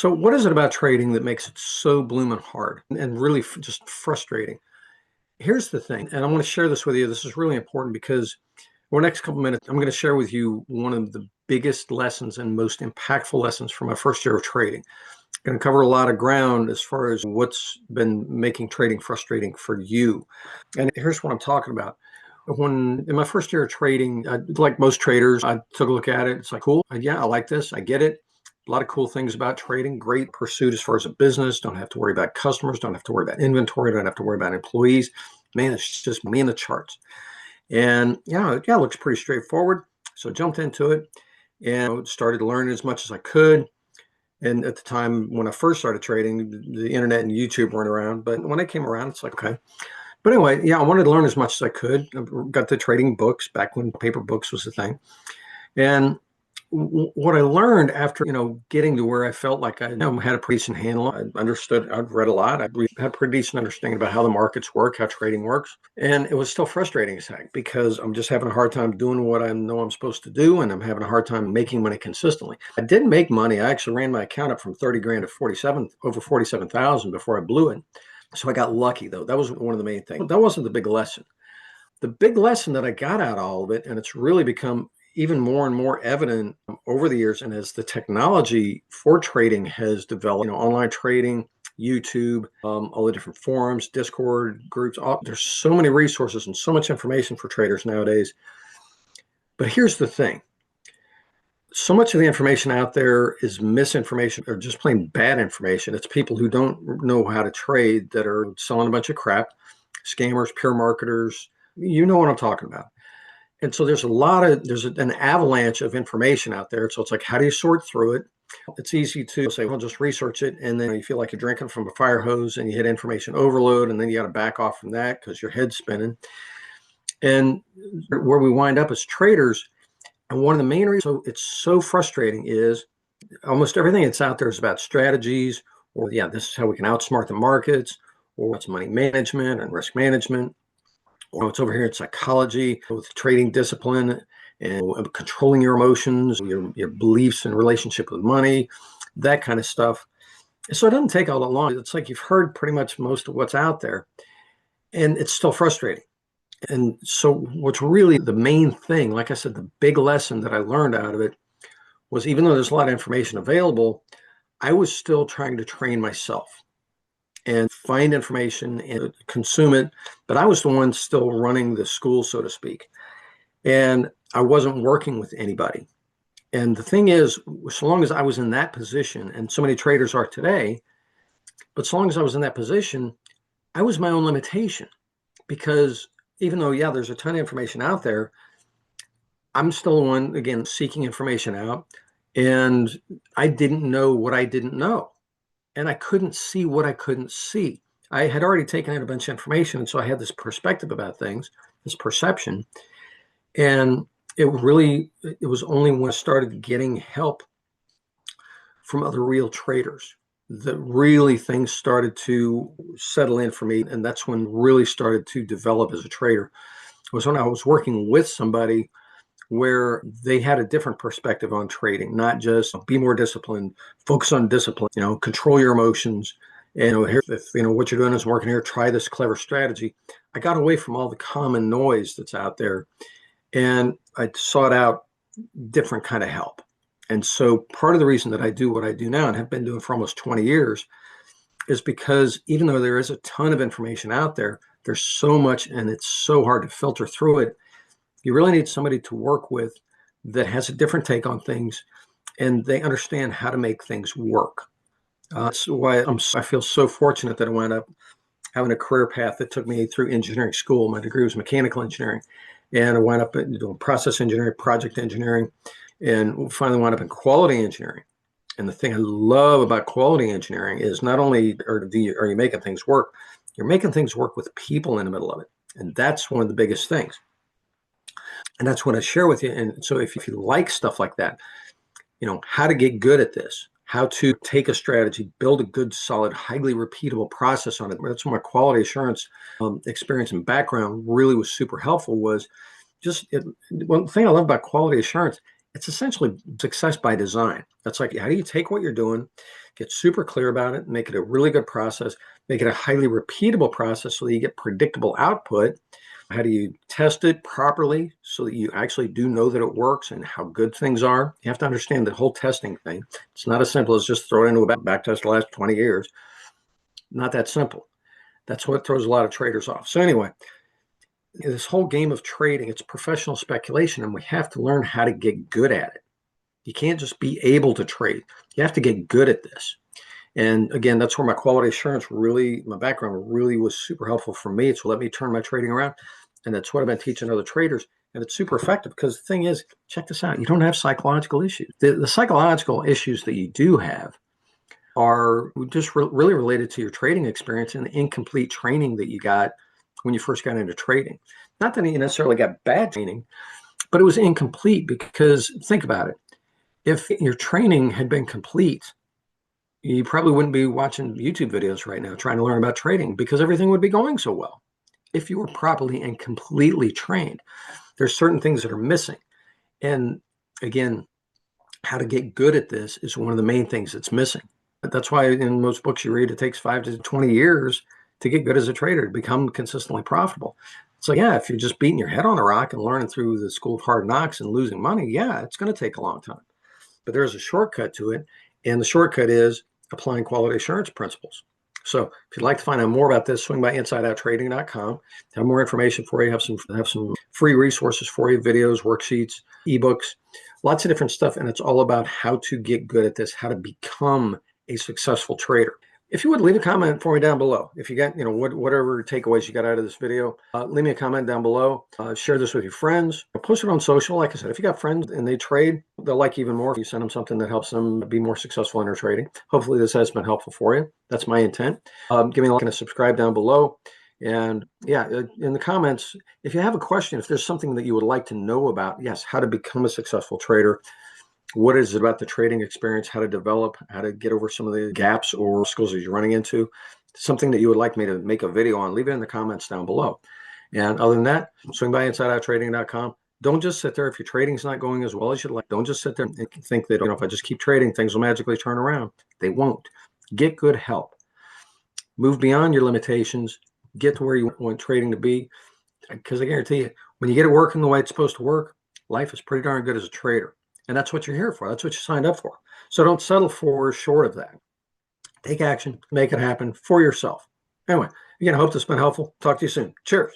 So what is it about trading that makes it so blooming hard and really just frustrating? Here's the thing, and I want to share this with you. This is really important because over the next couple minutes, I'm going to share with you one of the biggest lessons and most impactful lessons from my first year of trading. I'm going to cover a lot of ground as far as what's been making trading frustrating for you. And here's what I'm talking about. When in my first year of trading, like most traders, I took a look at it. It's like, cool. Yeah, I like this. I get it. A lot of cool things about trading. Great pursuit as far as a business. Don't have to worry about customers. Don't have to worry about inventory. Don't have to worry about employees. Man, it's just me and the charts. And yeah, it looks pretty straightforward. So I jumped into it and started learning as much as I could. And at the time when I first started trading, the internet and YouTube weren't around. But when I came around, it's like, okay. But anyway, yeah, I wanted to learn as much as I could. I got the trading books back when paper books was the thing. And what I learned after, getting to where I felt like I had a pretty decent handle, I understood, I'd read a lot. I had a pretty decent understanding about how the markets work, how trading works. And it was still frustrating as heck because I'm just having a hard time doing what I know I'm supposed to do. And I'm having a hard time making money consistently. I did make money. I actually ran my account up from 30 grand to over 47,000 before I blew it. So I got lucky though. That was one of the main things. That wasn't the big lesson. The big lesson that I got out of all of it, and it's really become even more and more evident over the years, and as the technology for trading has developed, online trading, YouTube, all the different forums, Discord groups, there's so many resources and so much information for traders nowadays. But here's the thing. So much of the information out there is misinformation or just plain bad information. It's people who don't know how to trade that are selling a bunch of crap, scammers, pure marketers. You know what I'm talking about. And so there's an avalanche of information out there. So it's like, how do you sort through it? It's easy to say, well, just research it. And then you feel like you're drinking from a fire hose and you hit information overload. And then you got to back off from that because your head's spinning. And where we wind up as traders, and one of the main reasons it's so frustrating is almost everything that's out there is about strategies, or this is how we can outsmart the markets, or it's money management and risk management, or it's over here in psychology with trading discipline and controlling your emotions, your beliefs in relationship with money, that kind of stuff. So it doesn't take all that long. It's like you've heard pretty much most of what's out there, and it's still frustrating. And so what's really the main thing, like I said, the big lesson that I learned out of it was, even though there's a lot of information available, I was still trying to train myself and find information and consume it. But I was the one still running the school, so to speak. And I wasn't working with anybody. And the thing is, so long as I was in that position, and so many traders are today, but so long as I was in that position, I was my own limitation. Because even though, there's a ton of information out there, I'm still the one, again, seeking information out. And I didn't know what I didn't know. And I couldn't see what I couldn't see. I had already taken in a bunch of information. And so I had this perspective about things, this perception. And it was only when I started getting help from other real traders that really things started to settle in for me. And that's when really started to develop as a trader. It was when I was working with somebody where they had a different perspective on trading, not just be more disciplined, focus on discipline, control your emotions. And here, if what you're doing is working here, try this clever strategy. I got away from all the common noise that's out there, and I sought out different kind of help. And so part of the reason that I do what I do now and have been doing for almost 20 years is because even though there is a ton of information out there, there's so much and it's so hard to filter through it. You really need somebody to work with that has a different take on things and they understand how to make things work. That's why I feel so fortunate that I wound up having a career path that took me through engineering school. My degree was mechanical engineering, and I wound up doing process engineering, project engineering, and finally wound up in quality engineering. And the thing I love about quality engineering is not only are you making things work, you're making things work with people in the middle of it. And that's one of the biggest things. And that's what I share with you. And so if you like stuff like that, how to get good at this, how to take a strategy, build a good, solid, highly repeatable process on it. That's where my quality assurance experience and background really was super helpful. Was one thing I love about quality assurance, It's essentially success by design. That's like, how do you take what you're doing, get super clear about it, make it a really good process, make it a highly repeatable process so that you get predictable output. How do you test it properly so that you actually do know that it works and how good things are? You have to understand the whole testing thing. It's not as simple as just throw it into a back test the last 20 years. Not that simple. That's what throws a lot of traders off. So anyway, this whole game of trading, it's professional speculation, and we have to learn how to get good at it. You can't just be able to trade. You have to get good at this. And again, that's where my quality assurance really, my background really was super helpful for me. It's let me turn my trading around. And that's what I've been teaching other traders. And it's super effective because the thing is, check this out. You don't have psychological issues. The psychological issues that you do have are just really related to your trading experience and the incomplete training that you got when you first got into trading. Not that you necessarily got bad training, but it was incomplete because think about it. If your training had been complete, you probably wouldn't be watching YouTube videos right now trying to learn about trading because everything would be going so well. If you were properly and completely trained, there's certain things that are missing. And again, how to get good at this is one of the main things that's missing. That's why in most books you read, it takes 5 to 20 years to get good as a trader, to become consistently profitable. So yeah, if you're just beating your head on a rock and learning through the school of hard knocks and losing money, yeah, it's going to take a long time. But there's a shortcut to it. And the shortcut is applying quality assurance principles. So if you'd like to find out more about this, swing by insideouttrading.com. Have more information for you. Have some free resources for you, videos, worksheets, ebooks, lots of different stuff. And it's all about how to get good at this, how to become a successful trader. If you would leave a comment for me down below. If you got, whatever takeaways you got out of this video, leave me a comment down below. Share this with your friends. Post it on social. Like I said, if you got friends and they trade, they'll like you even more if you send them something that helps them be more successful in their trading. Hopefully this has been helpful for you. That's my intent. Give me a like and a subscribe down below. And yeah, in the comments, if you have a question, if there's something that you would like to know about, yes, how to become a successful trader, what is it about the trading experience, how to develop, how to get over some of the gaps or skills that you're running into, something that you would like me to make a video on, leave it in the comments down below. And other than that, swing by insideouttrading.com. Don't just sit there if your trading's not going as well as you'd like. Don't just sit there and think that, if I just keep trading, things will magically turn around. They won't. Get good help. Move beyond your limitations. Get to where you want trading to be. Because I guarantee you, when you get it working the way it's supposed to work, life is pretty darn good as a trader. And that's what you're here for. That's what you signed up for. So don't settle for short of that. Take action, make it happen for yourself. Anyway, again, I hope this has been helpful. Talk to you soon. Cheers.